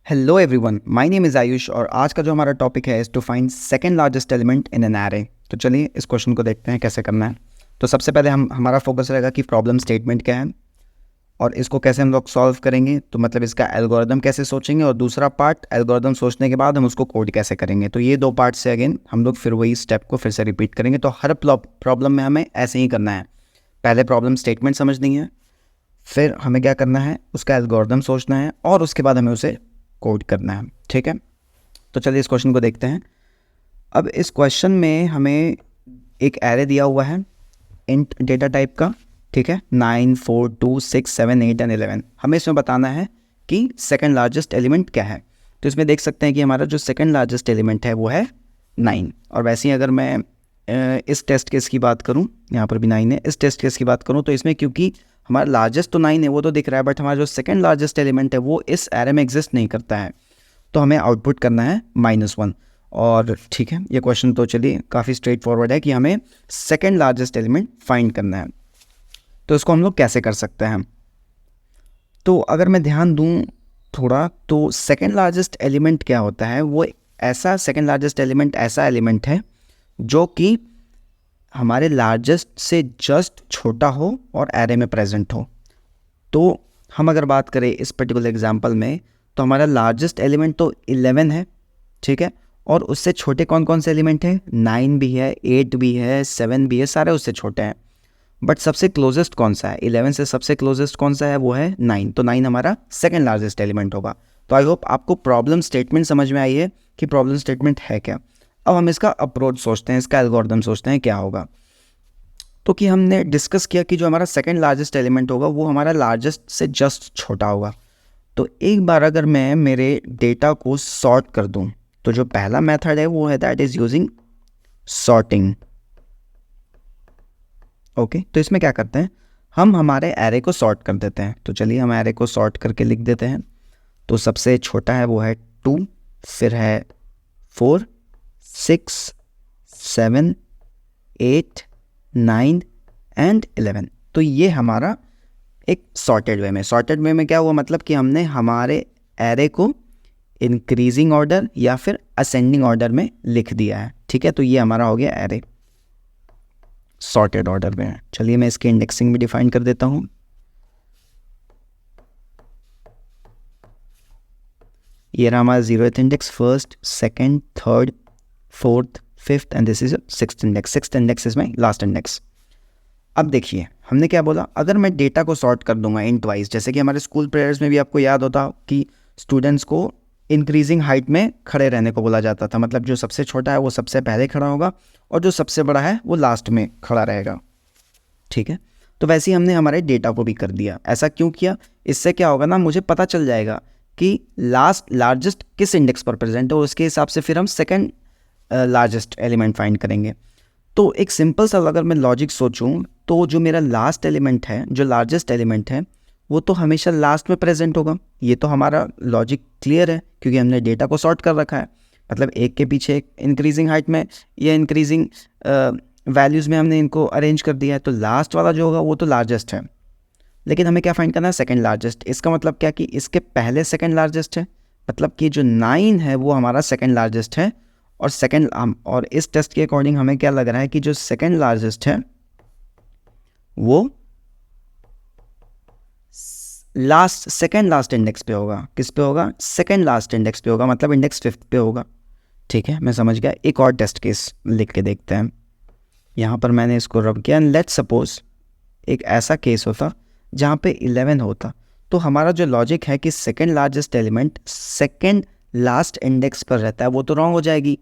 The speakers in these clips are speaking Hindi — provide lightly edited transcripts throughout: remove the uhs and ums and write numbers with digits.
Hello everyone, my name is Ayush और आज का जो हमारा टॉपिक है is to find second largest element in an array. तो चलिए इस क्वेश्चन को देखते हैं कैसे करना है। तो सबसे पहले हमारा फोकस रहेगा कि प्रॉब्लम स्टेटमेंट क्या है और इसको कैसे हम लोग सॉल्व करेंगे, तो मतलब इसका एल्गोरिदम कैसे सोचेंगे, और दूसरा पार्ट एल्गोरिदम सोचने के बाद हम उसको कोड कैसे करेंगे। तो ये दो पार्ट से अगेन हम लोग फिर वही स्टेप को फिर से रिपीट करेंगे। तो हर प्रॉब्लम में हमें ऐसे ही करना है। पहले प्रॉब्लम स्टेटमेंट समझनी है, फिर हमें क्या करना है, उसका एल्गोरिदम सोचना है और उसके बाद हमें उसे कोड करना है। ठीक है, तो चलिए इस क्वेश्चन को देखते हैं। अब इस क्वेश्चन में हमें एक एरे दिया हुआ है इंट डेटा टाइप का। ठीक है, 9, 4, 2, 6, 7, 8 एंड 11। हमें इसमें बताना है कि सेकंड लार्जेस्ट एलिमेंट क्या है। तो इसमें देख सकते हैं कि हमारा जो सेकंड लार्जेस्ट एलिमेंट है वो है 9। और वैसे ही अगर मैं इस टेस्ट केस की बात करूं, यहाँ पर भी 9 है, इस टेस्ट केस की बात करूं तो इसमें क्योंकि हमारा लार्जेस्ट तो 9 है वो तो दिख रहा है, बट हमारा जो सेकंड लार्जेस्ट एलिमेंट है वो इस एरे में एग्जिस्ट नहीं करता है, तो हमें आउटपुट करना है -1। और ठीक है, ये क्वेश्चन तो चलिए काफ़ी स्ट्रेट फॉरवर्ड है कि हमें सेकंड लार्जेस्ट एलिमेंट फाइंड करना है। तो इसको हम लोग कैसे कर सकते हैं, तो अगर मैं ध्यान दूं थोड़ा, तो सेकंड लार्जेस्ट एलिमेंट क्या होता है, वो ऐसा सेकंड लार्जेस्ट एलिमेंट ऐसा एलिमेंट है जो कि हमारे लार्जेस्ट से जस्ट छोटा हो और एरे में प्रेजेंट हो। तो हम अगर बात करें इस पर्टिकुलर एग्जांपल में, तो हमारा लार्जेस्ट एलिमेंट तो 11 है। ठीक है, और उससे छोटे कौन कौन से एलिमेंट हैं, 9 भी है, 8 भी है, 7 भी है, सारे उससे छोटे हैं। बट सबसे क्लोजेस्ट कौन सा है, 11 से सबसे क्लोजेस्ट कौन सा है, वो है 9। तो 9 हमारा सेकेंड लार्जेस्ट एलिमेंट होगा। तो आई होप आपको प्रॉब्लम स्टेटमेंट समझ में आई है कि प्रॉब्लम स्टेटमेंट है क्या। अब हम इसका अप्रोच सोचते हैं, इसका एल्गोरिथम सोचते हैं क्या होगा। तो कि हमने डिस्कस किया कि जो हमारा सेकंड लार्जेस्ट एलिमेंट होगा वो हमारा लार्जेस्ट से जस्ट छोटा होगा। तो एक बार अगर मैं मेरे डेटा को सॉर्ट कर दूं, तो जो पहला मेथड है वो है that is using sorting. Okay, तो इसमें क्या करते हैं, हम हमारे एरे को सॉर्ट कर देते हैं। तो चलिए हम एरे को सॉर्ट करके लिख देते हैं। तो सबसे छोटा है वो है 2, फिर है 4, 6, 7, 8, 9 एंड 11। तो ये हमारा एक सॉर्टेड वे में क्या हुआ, मतलब कि हमने हमारे एरे को इंक्रीजिंग ऑर्डर या फिर असेंडिंग ऑर्डर में लिख दिया है। ठीक है, तो ये हमारा हो गया एरे सॉर्टेड ऑर्डर में है। चलिए मैं इसकी इंडेक्सिंग भी डिफाइन कर देता हूँ। ये रहा हमारा 0th index, 1st, 2nd, 3rd, 4th, 5th and this is 6th index. 6th index is my last index. अब देखिए हमने क्या बोला, अगर मैं डेटा को सॉर्ट कर दूंगा इंट वाइज, जैसे कि हमारे स्कूल प्रेयर्स में भी आपको याद होता कि स्टूडेंट्स को इंक्रीजिंग हाइट में खड़े रहने को बोला जाता था। मतलब जो सबसे छोटा है वो सबसे पहले खड़ा होगा और जो सबसे बड़ा है वो लास्ट में खड़ा रहेगा। ठीक है, तो वैसे ही हमने हमारे डेटा को भी कर दिया। ऐसा क्यों किया, इससे क्या होगा ना, मुझे पता चल जाएगा कि लार्जेस्ट किस इंडेक्स पर प्रेजेंट है और उसके हिसाब से फिर हम सेकेंड लार्जेस्ट एलिमेंट फाइंड करेंगे। तो एक सिंपल सा अगर मैं लॉजिक सोचूं, तो जो मेरा लास्ट एलिमेंट है, जो लार्जेस्ट एलिमेंट है, वो तो हमेशा लास्ट में प्रेजेंट होगा। ये तो हमारा लॉजिक क्लियर है क्योंकि हमने डेटा को सॉर्ट कर रखा है। मतलब एक के पीछे एक इंक्रीजिंग हाइट में या इंक्रीजिंग वैल्यूज़ में हमने इनको अरेंज कर दिया है, तो लास्ट वाला जो होगा वो तो लार्जेस्ट है। लेकिन हमें क्या फाइंड करना है, सेकंड लार्जेस्ट। इसका मतलब क्या कि इसके पहले सेकंड लार्जेस्ट है, मतलब कि जो 9 है वो हमारा सेकंड लार्जेस्ट है। और इस टेस्ट के अकॉर्डिंग हमें क्या लग रहा है कि जो सेकंड लार्जेस्ट है वो सेकंड लास्ट इंडेक्स पे होगा। किस पे होगा, सेकंड लास्ट इंडेक्स पे होगा, मतलब इंडेक्स 5th पे होगा। ठीक है, मैं समझ गया। एक और टेस्ट केस लिख के देखते हैं। यहाँ पर मैंने इसको रब किया एंड लेट्स सपोज एक ऐसा केस होता जहाँ पे 11 होता, तो हमारा जो लॉजिक है कि second largest element second last index पर रहता है, वो तो रॉन्ग हो जाएगी।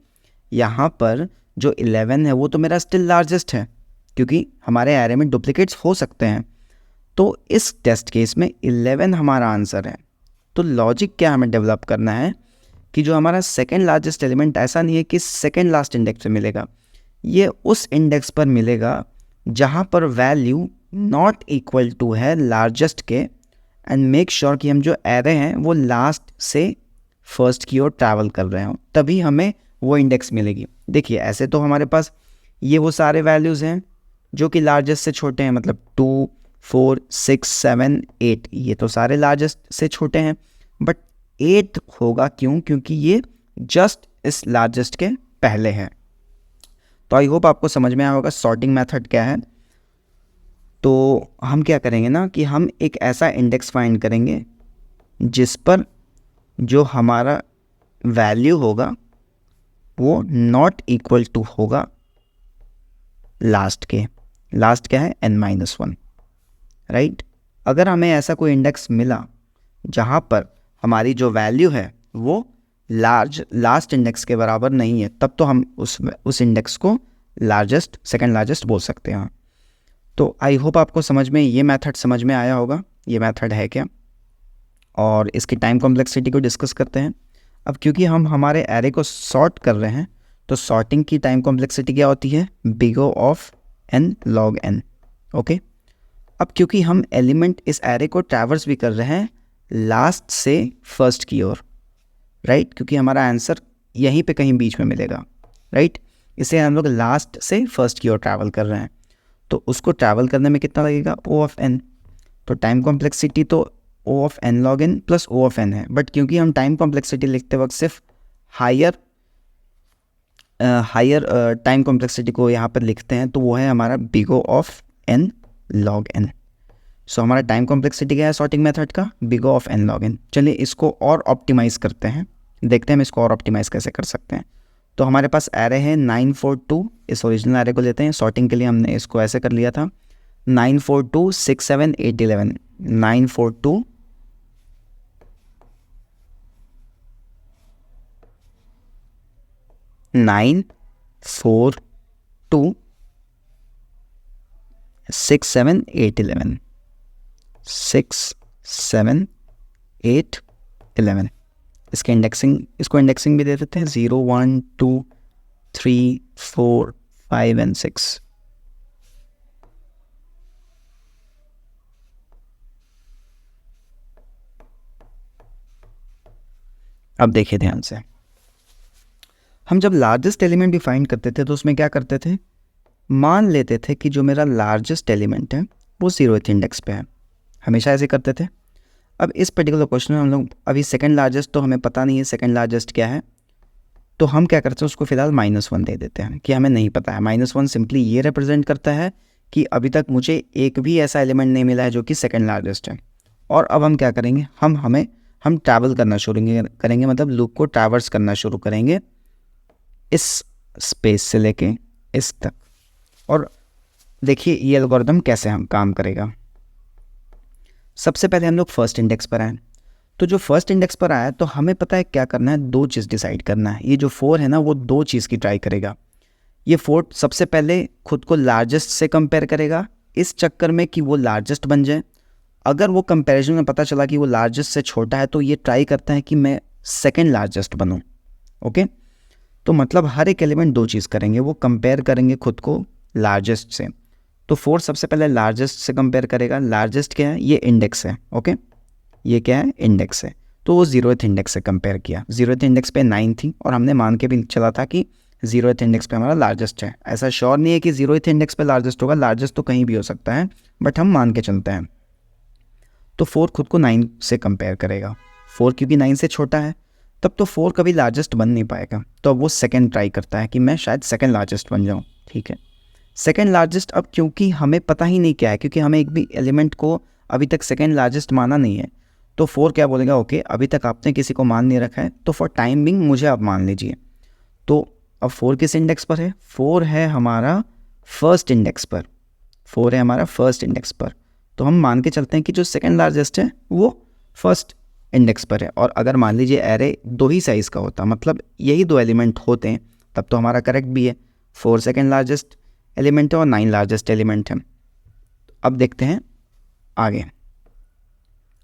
यहाँ पर जो 11 है वो तो मेरा स्टिल लार्जेस्ट है क्योंकि हमारे एरे में डुप्लीकेट्स हो सकते हैं। तो इस टेस्ट केस में 11 हमारा आंसर है। तो लॉजिक क्या हमें डेवलप करना है कि जो हमारा सेकंड लार्जेस्ट एलिमेंट ऐसा नहीं है कि सेकंड लास्ट इंडेक्स पे मिलेगा, ये उस इंडेक्स पर मिलेगा जहाँ पर वैल्यू नॉट इक्वल टू है लार्जेस्ट के। एंड मेक श्योर कि हम जो एरे हैं वो लास्ट से फर्स्ट की ओर ट्रैवल कर रहे हों, तभी हमें वो इंडेक्स मिलेगी। देखिए ऐसे तो हमारे पास ये वो सारे वैल्यूज़ हैं जो कि लार्जेस्ट से छोटे हैं, मतलब 2, 4, 6, 7, 8 ये तो सारे लार्जेस्ट से छोटे हैं। बट 8 होगा। क्यों? क्योंकि ये जस्ट इस लार्जेस्ट के पहले है। तो आई होप आपको समझ में आया होगा सॉर्टिंग मेथड क्या है। तो हम क्या करेंगे ना कि हम एक ऐसा इंडेक्स फाइंड करेंगे जिस पर जो हमारा वैल्यू होगा वो नॉट इक्वल टू होगा लास्ट के। लास्ट क्या है? n-1, right. अगर हमें ऐसा कोई इंडेक्स मिला जहाँ पर हमारी जो वैल्यू है वो लास्ट इंडेक्स के बराबर नहीं है, तब तो हम उस इंडेक्स को लार्जेस्ट, सेकंड लार्जेस्ट बोल सकते हैं। तो आई होप आपको समझ में ये मेथड समझ में आया होगा, ये मेथड है क्या, और इसकी टाइम कॉम्प्लेक्सिटी को डिस्कस करते हैं। अब क्योंकि हम हमारे एरे को सॉर्ट कर रहे हैं तो सॉर्टिंग की टाइम कॉम्प्लेक्सिटी क्या होती है? Big O of n log n। Okay, अब क्योंकि हम एलिमेंट इस एरे को ट्रैवर्स भी कर रहे हैं लास्ट से फर्स्ट की ओर, राइट, क्योंकि हमारा आंसर यहीं पे कहीं बीच में मिलेगा, राइट। इसे हम लोग लास्ट से फर्स्ट की ओर ट्रैवल कर रहे हैं, तो उसको ट्रैवल करने में कितना लगेगा? O of n। तो टाइम कॉम्प्लेक्सिटी तो O of n log n plus O of n है, बट क्योंकि हम टाइम कॉम्प्लेक्सिटी लिखते वक्त सिर्फ हायर टाइम कॉम्प्लेक्सिटी को यहाँ पर लिखते हैं, तो वो है हमारा big O of n log n। सो हमारा टाइम कॉम्प्लेक्सिटी क्या है सॉर्टिंग मेथड का? Big O of n log n। चलिए इसको और ऑप्टिमाइज़ करते हैं, देखते हैं हम इसको और ऑप्टिमाइज़ कैसे कर सकते हैं। तो हमारे पास एरे है 942, इस ओरिजिनल एरे को लेते हैं। सॉर्टिंग के लिए हमने इसको ऐसे कर लिया था 942 6 7 8 11। 942 942 6 7 8 11 6 7 8 11। इसके इसको इंडेक्सिंग भी दे देते हैं 0 1 2 3 4 5 एंड 6। अब देखिए ध्यान से, हम जब लार्जेस्ट एलिमेंट भी फाइंड करते थे तो उसमें क्या करते थे? मान लेते थे कि जो मेरा लार्जेस्ट एलिमेंट है वो 0th इंडेक्स पे है, हमेशा ऐसे करते थे। अब इस पर्टिकुलर क्वेश्चन में हम लोग अभी सेकंड लार्जेस्ट तो हमें पता नहीं है सेकंड लार्जेस्ट क्या है, तो हम क्या करते हैं उसको फिलहाल -1 दे देते हैं कि हमें नहीं पता है। -1 सिंपली ये रिप्रेजेंट करता है कि अभी तक मुझे एक भी ऐसा एलिमेंट नहीं मिला है जो कि सेकंड लार्जेस्ट है। और अब हम क्या करेंगे? हम ट्रैवल करना शुरू करेंगे, मतलब लूप को ट्रैवर्स करना शुरू करेंगे इस स्पेस से लेके इस तक। और देखिए ये एल्गोरिथम कैसे हम काम करेगा। सबसे पहले हम लोग फर्स्ट इंडेक्स पर आए, तो जो फर्स्ट इंडेक्स पर आया तो हमें पता है क्या करना है, दो चीज़ डिसाइड करना है। ये जो 4 है ना वो दो चीज़ की ट्राई करेगा। ये 4 सबसे पहले खुद को लार्जेस्ट से कंपेयर करेगा इस चक्कर में कि वो लार्जेस्ट बन जाए। अगर वो कंपैरिजन में पता चला कि वो लार्जेस्ट से छोटा है तो ये ट्राई करता है कि मैं सेकंड लार्जेस्ट बनूं। ओके, तो मतलब हर एक एलिमेंट दो चीज़ करेंगे, वो कंपेयर करेंगे खुद को लार्जेस्ट से। तो 4 सबसे पहले लार्जेस्ट से कंपेयर करेगा। लार्जेस्ट क्या है? ये इंडेक्स है। ओके, ये क्या है? इंडेक्स है। तो वो 0th इंडेक्स से कंपेयर किया। 0th इंडेक्स पे 9 थी और हमने मान के भी चला था कि 0th इंडेक्स पे हमारा लार्जेस्ट है। ऐसा श्योर नहीं है कि 0th इंडेक्स पे लार्जेस्ट होगा, लार्जेस्ट तो कहीं भी हो सकता है, बट हम मान के चलते हैं। तो 4 खुद को 9 से कंपेयर करेगा। 4 क्योंकि 9 से छोटा है, तब तो 4 कभी लार्जेस्ट बन नहीं पाएगा। तो अब वो सेकंड ट्राई करता है कि मैं शायद सेकंड लार्जेस्ट बन जाऊँ। ठीक है, सेकंड लार्जेस्ट। अब क्योंकि हमें पता ही नहीं क्या है, क्योंकि हमें एक भी एलिमेंट को अभी तक सेकंड लार्जेस्ट माना नहीं है, तो 4 क्या बोलेगा? ओके, अभी तक आपने किसी को मान नहीं रखा है, तो फॉर टाइम बिंग मुझे आप मान लीजिए। तो अब 4 किस इंडेक्स पर है? 4 है हमारा फर्स्ट इंडेक्स पर। 4 है हमारा फर्स्ट इंडेक्स पर। तो हम मान के चलते हैं कि जो सेकंड लार्जेस्ट है वो फर्स्ट इंडेक्स पर है। और अगर मान लीजिए एरे दो ही साइज़ का होता, मतलब यही दो एलिमेंट होते हैं, तब तो हमारा करेक्ट भी है। 4 सेकंड लार्जेस्ट एलिमेंट है और 9 लार्जेस्ट एलिमेंट है। अब देखते हैं आगे।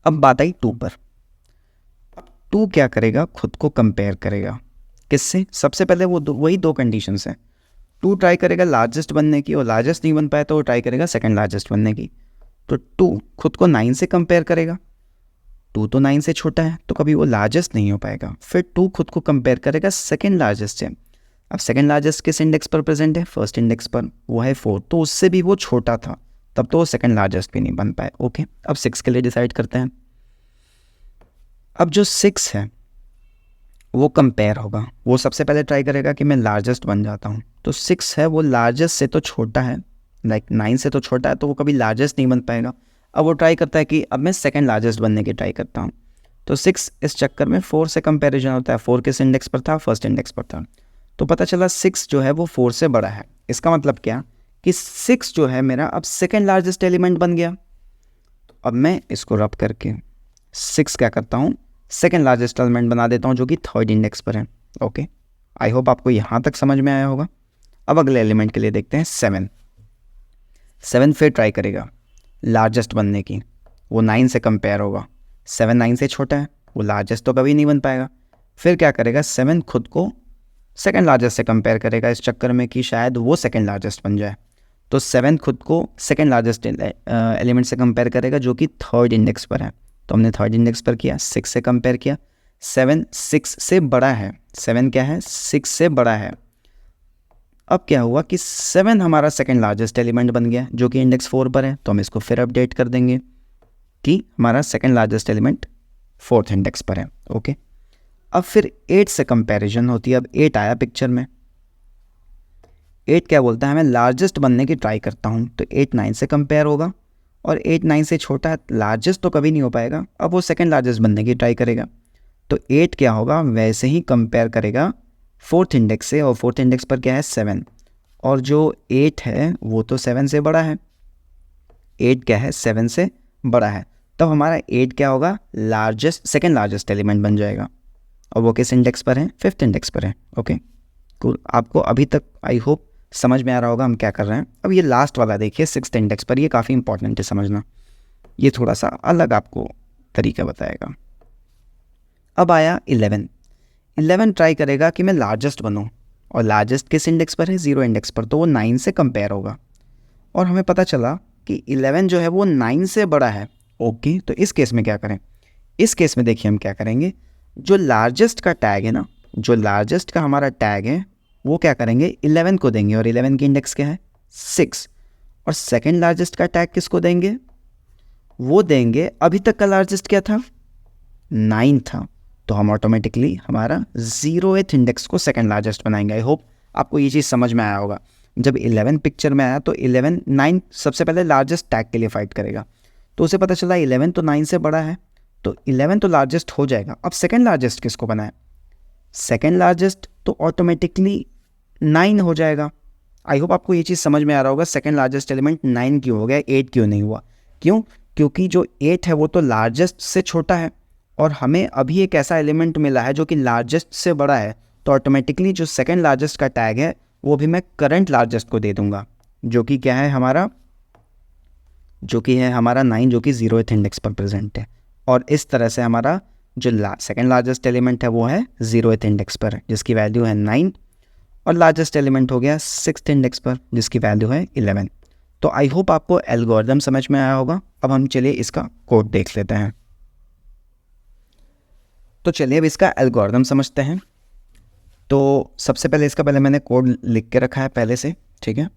अब बात आई 2 पर। अब 2 क्या करेगा? खुद को कंपेयर करेगा किससे? सबसे पहले वो वही दो कंडीशंस हैं। 2 ट्राई करेगा लार्जेस्ट बनने की, और लार्जेस्ट नहीं बन पाया तो वो ट्राई करेगा सेकंड लार्जेस्ट बनने की। तो 2 खुद को 9 से कंपेयर करेगा। 2 तो 9 से छोटा है, तो कभी वो लार्जेस्ट नहीं हो पाएगा। फिर 2 खुद को कंपेयर करेगा सेकंड लार्जेस्ट से। अब सेकंड लार्जेस्ट किस इंडेक्स पर प्रेजेंट है? फर्स्ट इंडेक्स पर, वो है 4। तो उससे भी वो छोटा था, तब तो वो सेकंड लार्जेस्ट भी नहीं बन पाए। ओके, अब 6 के लिए डिसाइड करते हैं। अब जो 6 है वो कंपेयर होगा, वो सबसे पहले ट्राई करेगा कि मैं लार्जेस्ट बन जाता हूँ। तो 6 है वो लार्जेस्ट से तो छोटा है, लाइक 9 से तो छोटा है, तो वो कभी लार्जेस्ट नहीं बन पाएगा। अब वो ट्राई करता है कि अब मैं सेकंड लार्जेस्ट बनने की ट्राई करता हूँ। तो 6 इस चक्कर में 4 से कंपैरिजन होता है। 4 किस इंडेक्स पर था? फर्स्ट इंडेक्स पर था। तो पता चला 6 जो है वो 4 से बड़ा है। इसका मतलब क्या कि 6 जो है मेरा अब सेकंड लार्जेस्ट एलिमेंट बन गया। तो अब मैं इसको रब करके 6 क्या करता हूँ, सेकंड लार्जेस्ट एलिमेंट बना देता हूँ जो कि थर्ड इंडेक्स पर है। ओके, आई होप आपको यहाँ तक समझ में आया होगा। अब अगले एलिमेंट के लिए देखते हैं 7। 7 फिर ट्राई करेगा लार्जेस्ट बनने की, वो 9 से कंपेयर होगा। 7 9 से छोटा है, वो लार्जेस्ट तो कभी नहीं बन पाएगा। फिर क्या करेगा, 7 खुद को सेकंड लार्जेस्ट से कंपेयर करेगा इस चक्कर में कि शायद वो सेकंड लार्जेस्ट बन जाए। तो 7 खुद को सेकंड लार्जेस्ट एलिमेंट से कंपेयर करेगा जो कि थर्ड इंडेक्स पर है। तो हमने थर्ड इंडेक्स पर किया, 6 से कंपेयर किया। 7 6 से बड़ा है। 7 क्या है? 6 से बड़ा है। अब क्या हुआ कि 7 हमारा सेकंड लार्जेस्ट एलिमेंट बन गया जो कि इंडेक्स 4 पर है। तो हम इसको फिर अपडेट कर देंगे कि हमारा second largest element fourth index पर है। ओके, अब फिर 8 से कंपैरिजन होती है। अब 8 आया पिक्चर में। 8 क्या बोलता है, मैं लार्जेस्ट बनने की ट्राई करता हूँ। तो 8 9 से कंपेयर होगा और 8 9 से छोटा है, लार्जेस्ट तो कभी नहीं हो पाएगा। अब वो सेकंड लार्जेस्ट बनने की ट्राई करेगा। तो 8 क्या होगा, वैसे ही कंपेयर करेगा फोर्थ इंडेक्स से, और फोर्थ इंडेक्स पर क्या है? 7। और जो 8 है वो तो 7 से बड़ा है। 8 क्या है? 7 से बड़ा है। तब हमारा 8 क्या होगा? लार्जेस्ट, सेकंड लार्जेस्ट एलिमेंट बन जाएगा। और वो किस इंडेक्स पर है? फिफ्थ इंडेक्स पर है। ओके कूल, आपको अभी तक आई होप समझ में आ रहा होगा हम क्या कर रहे हैं। अब ये लास्ट वाला देखिए, सिक्स्थ इंडेक्स पर, ये काफ़ी इंपॉर्टेंट है समझना। ये थोड़ा सा अलग आपको तरीका बताएगा। अब आया 11। 11 ट्राई करेगा कि मैं लार्जेस्ट बनूं, और लार्जेस्ट किस इंडेक्स पर है? 0 इंडेक्स पर। तो वो 9 से कंपेयर होगा, और हमें पता चला कि 11 जो है वो 9 से बड़ा है। ओके, तो इस केस में क्या करें? इस केस में देखिए हम क्या करेंगे, जो लार्जेस्ट का टैग है ना, जो लार्जेस्ट का हमारा टैग है वो क्या करेंगे, 11 को देंगे। और 11 की इंडेक्स क्या है? 6। और सेकंड लार्जेस्ट का टैग किसको देंगे? वो देंगे, अभी तक का लार्जेस्ट क्या था? 9 था। तो हम ऑटोमेटिकली हमारा 0th इंडेक्स को सेकंड लार्जेस्ट बनाएंगे। आई होप आपको ये चीज़ समझ में आया होगा। जब 11 पिक्चर में आया तो 11 9 सबसे पहले लार्जेस्ट टैग के लिए फाइट करेगा। तो उसे पता चला 11 तो 9 से बड़ा है, तो 11 तो लार्जेस्ट हो जाएगा। अब सेकंड लार्जेस्ट किसको बनाए? सेकंड लार्जेस्ट तो ऑटोमेटिकली 9 हो जाएगा। आई होप आपको ये चीज़ समझ में आ रहा होगा। सेकंड लार्जेस्ट एलिमेंट 9 क्यों हो गया, 8 क्यों नहीं हुआ? क्यों? क्योंकि जो 8 है वो तो लार्जेस्ट से छोटा है, और हमें अभी एक ऐसा एलिमेंट मिला है जो कि लार्जेस्ट से बड़ा है। तो ऑटोमेटिकली जो सेकंड लार्जेस्ट का टैग है वो भी मैं करंट लार्जेस्ट को दे दूंगा, जो कि क्या है हमारा, जो कि है हमारा 9, जो कि 0th इंडेक्स पर प्रेजेंट है। और इस तरह से हमारा जो सेकंड लार्जेस्ट एलिमेंट है वो है 0th इंडेक्स पर, जिसकी वैल्यू है 9, और लार्जेस्ट एलिमेंट हो गया 6th इंडेक्स पर, जिसकी वैल्यू है 11। तो आई होप आपको एल्गोरिथम समझ में आया होगा। अब हम चलिए इसका कोड देख लेते हैं। तो चलिए अब इसका एल्गोरिथम समझते हैं। तो सबसे पहले इसका पहले मैंने कोड लिख के रखा है पहले से, ठीक है।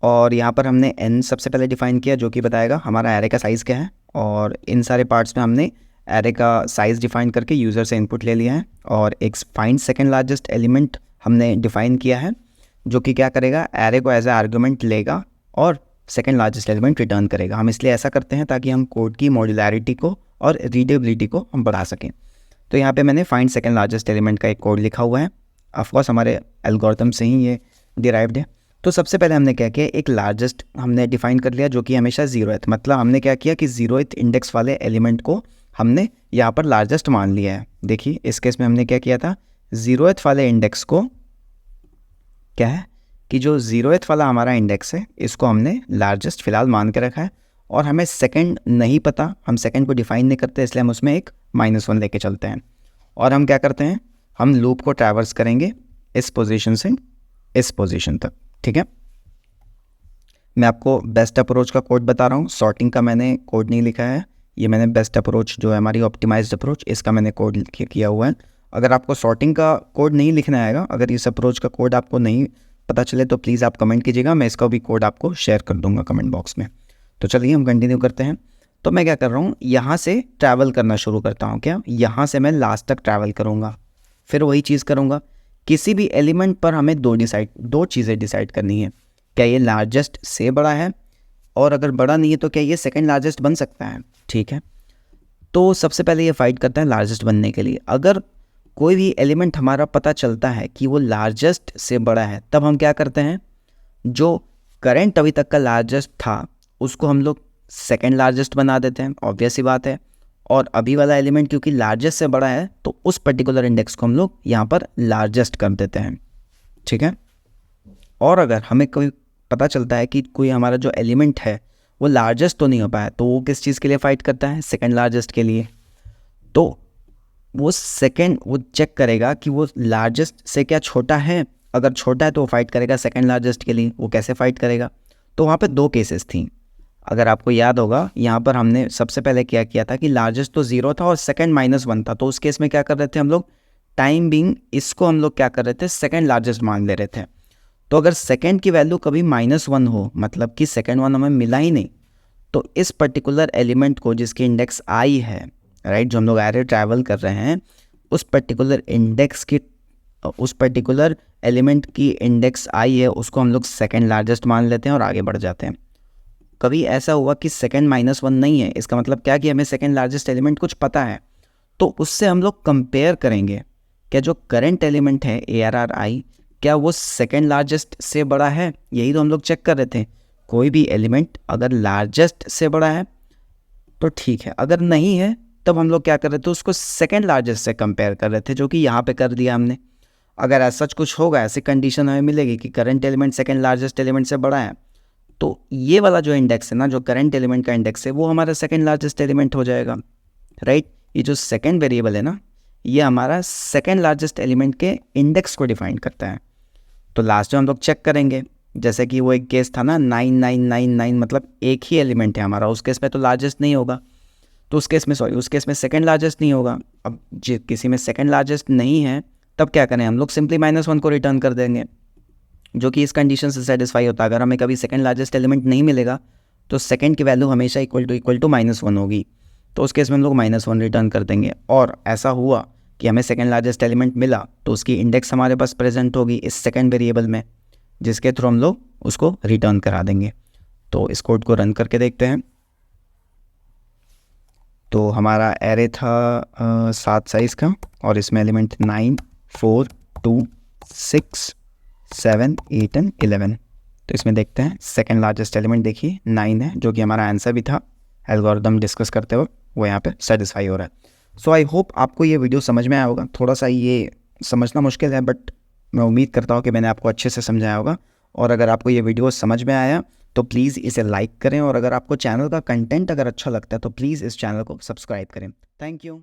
और यहाँ पर हमने n सबसे पहले डिफाइन किया, जो कि बताएगा हमारा एरे का साइज़ क्या है। और इन सारे पार्ट्स में हमने एरे का साइज़ डिफाइन करके यूज़र से इनपुट ले लिया है। और एक फाइंड सेकंड लार्जेस्ट एलिमेंट हमने डिफाइन किया है, जो कि क्या करेगा, एरे को एज ए आर्गूमेंट लेगा और सेकंड लार्जेस्ट एलिमेंट रिटर्न करेगा। हम इसलिए ऐसा करते हैं ताकि हम कोड की मॉड्यूलैरिटी को और रीडेबिलिटी को हम बढ़ा सकें। तो यहाँ पे मैंने फाइंड सेकंड लार्जेस्ट एलिमेंट का एक कोड लिखा हुआ है। ऑफकोर्स हमारे एल्गोरिथम से ही ये डिराइव्ड है। तो सबसे पहले हमने क्या किया, एक लार्जेस्ट हमने डिफाइन कर लिया जो कि हमेशा 0th, मतलब हमने क्या किया कि 0th इंडेक्स वाले एलिमेंट को हमने यहाँ पर लार्जेस्ट मान लिया है। देखिए इस केस में हमने क्या किया था, 0th वाले इंडेक्स को क्या है कि जो 0th वाला हमारा इंडेक्स है इसको हमने लार्जेस्ट फिलहाल मान के रखा है। और हमें सेकंड नहीं पता, हम सेकंड को डिफाइन नहीं करते, इसलिए हम उसमें एक -1 लेके चलते हैं। और हम क्या करते हैं, हम लूप को ट्रैवर्स करेंगे इस पोजीशन से इस पोजीशन तक, ठीक है। मैं आपको बेस्ट अप्रोच का कोड बता रहा हूँ, सॉर्टिंग का मैंने कोड नहीं लिखा है। ये मैंने बेस्ट अप्रोच जो है हमारी ऑप्टिमाइज्ड अप्रोच, इसका मैंने कोड किया हुआ है। अगर आपको सॉर्टिंग का कोड नहीं लिखना आएगा, अगर इस अप्रोच का कोड आपको नहीं पता चले तो प्लीज़ आप कमेंट कीजिएगा, मैं इसका भी कोड आपको शेयर कर दूंगा कमेंट बॉक्स में। तो चलिए हम कंटिन्यू करते हैं। तो मैं क्या कर रहा हूँ, यहाँ से ट्रैवल करना शुरू करता हूँ। क्या, यहाँ से मैं लास्ट तक ट्रैवल करूँगा। फिर वही चीज़ करूँगा, किसी भी एलिमेंट पर हमें दो चीज़ें डिसाइड करनी है। क्या ये लार्जेस्ट से बड़ा है, और अगर बड़ा नहीं है तो क्या ये सेकंड लार्जेस्ट बन सकता है। ठीक है, तो सबसे पहले ये फाइट करता है लार्जेस्ट बनने के लिए। अगर कोई भी एलिमेंट हमारा पता चलता है कि वो लार्जेस्ट से बड़ा है, तब हम क्या करते हैं, जो करंट अभी तक का लार्जेस्ट था उसको हम लोग सेकंड लार्जेस्ट बना देते हैं, ऑब्वियस सी बात है। और अभी वाला एलिमेंट क्योंकि लार्जेस्ट से बड़ा है तो उस पर्टिकुलर इंडेक्स को हम लोग यहाँ पर लार्जेस्ट कर देते हैं। ठीक है, और अगर हमें कोई पता चलता है कि कोई हमारा जो एलिमेंट है वो लार्जेस्ट तो नहीं हो पाया, तो वो किस चीज़ के लिए फ़ाइट करता है, सेकंड लार्जेस्ट के लिए। तो वो चेक करेगा कि वो लार्जेस्ट से क्या छोटा है। अगर छोटा है तो वो फाइट करेगा सेकंड लार्जेस्ट के लिए। वो कैसे फाइट करेगा, तो वहाँ पे दो केसेस थी। अगर आपको याद होगा, यहाँ पर हमने सबसे पहले क्या किया था कि लार्जेस्ट तो 0 था और सेकंड -1 था। तो उस केस में क्या कर रहे थे हम लोग, टाइम बीइंग इसको हम लोग क्या कर रहे थे, सेकंड लार्जेस्ट मान ले रहे थे। तो अगर सेकंड की वैल्यू कभी -1 हो, मतलब कि सेकंड वन हमें मिला ही नहीं, तो इस पर्टिकुलर एलिमेंट को जिसकी इंडेक्स आई है, राइट, जो हम लोग एरे ट्रैवल कर रहे हैं, उस पर्टिकुलर एलिमेंट की इंडेक्स आई है, उसको हम लोग सेकंड लार्जेस्ट मान लेते हैं और आगे बढ़ जाते हैं। कभी ऐसा हुआ कि सेकंड -1 नहीं है, इसका मतलब क्या कि हमें सेकंड लार्जेस्ट एलिमेंट कुछ पता है, तो उससे हम लोग कंपेयर करेंगे क्या जो करंट एलिमेंट है ARRI, क्या वो सेकंड लार्जेस्ट से बड़ा है। यही तो हम लोग चेक कर रहे थे। कोई भी एलिमेंट अगर लार्जेस्ट से बड़ा है तो ठीक है, अगर नहीं है तब हम लोग क्या कर रहे थे, उसको सेकंड लार्जेस्ट से कंपेयर कर रहे थे, जो कि यहाँ पे कर दिया हमने। अगर ऐसा कुछ होगा, ऐसी कंडीशन हमें मिलेगी कि current element second largest element से बड़ा है, तो ये वाला जो इंडेक्स है ना, जो करंट एलिमेंट का इंडेक्स है, वो हमारा सेकंड लार्जेस्ट एलिमेंट हो जाएगा, राइट। ये जो सेकंड वेरिएबल है ना, ये हमारा सेकंड लार्जेस्ट एलिमेंट के इंडेक्स को डिफाइन करता है। तो लास्ट में हम लोग चेक करेंगे, जैसे कि वो एक केस था ना 9999, मतलब एक ही एलिमेंट है हमारा, उस केस में तो लार्जेस्ट नहीं होगा। तो उस केस में सेकंड लार्जेस्ट नहीं होगा। अब किसी में सेकंड लार्जेस्ट नहीं है, तब क्या करें, हम लोग सिंपली -1 को रिटर्न कर देंगे, जो कि इस कंडीशन से सेटिस्फाई होता है। अगर हमें कभी सेकंड लार्जेस्ट एलिमेंट नहीं मिलेगा तो सेकंड की वैल्यू हमेशा इक्वल टू -1 होगी। तो उस केस में हम लोग -1 रिटर्न कर देंगे। और ऐसा हुआ कि हमें सेकंड लार्जेस्ट एलिमेंट मिला तो उसकी इंडेक्स हमारे पास प्रेजेंट होगी इस सेकंड वेरिएबल में, जिसके थ्रू हम लोग उसको रिटर्न करा देंगे। तो इस कोड को रन करके देखते हैं। तो हमारा एरे था 7 साइज़ का, और इसमें एलिमेंट 9, 4, 2, 6, 7, 8 एंड 11। तो इसमें देखते हैं सेकंड लार्जेस्ट एलिमेंट देखिए 9 है, जो कि हमारा आंसर भी था एल्गोरिदम डिस्कस करते वक्त, वो यहाँ पे सेटिस्फाई हो रहा है। सो आई होप आपको ये वीडियो समझ में आया होगा। थोड़ा सा ये समझना मुश्किल है, बट मैं उम्मीद करता हूँ कि मैंने आपको अच्छे से समझाया होगा। और अगर आपको ये वीडियो समझ में आया तो प्लीज़ इसे लाइक करें, और अगर आपको चैनल का कंटेंट अगर अच्छा लगता है तो प्लीज़ इस चैनल को सब्सक्राइब करें। Thank you.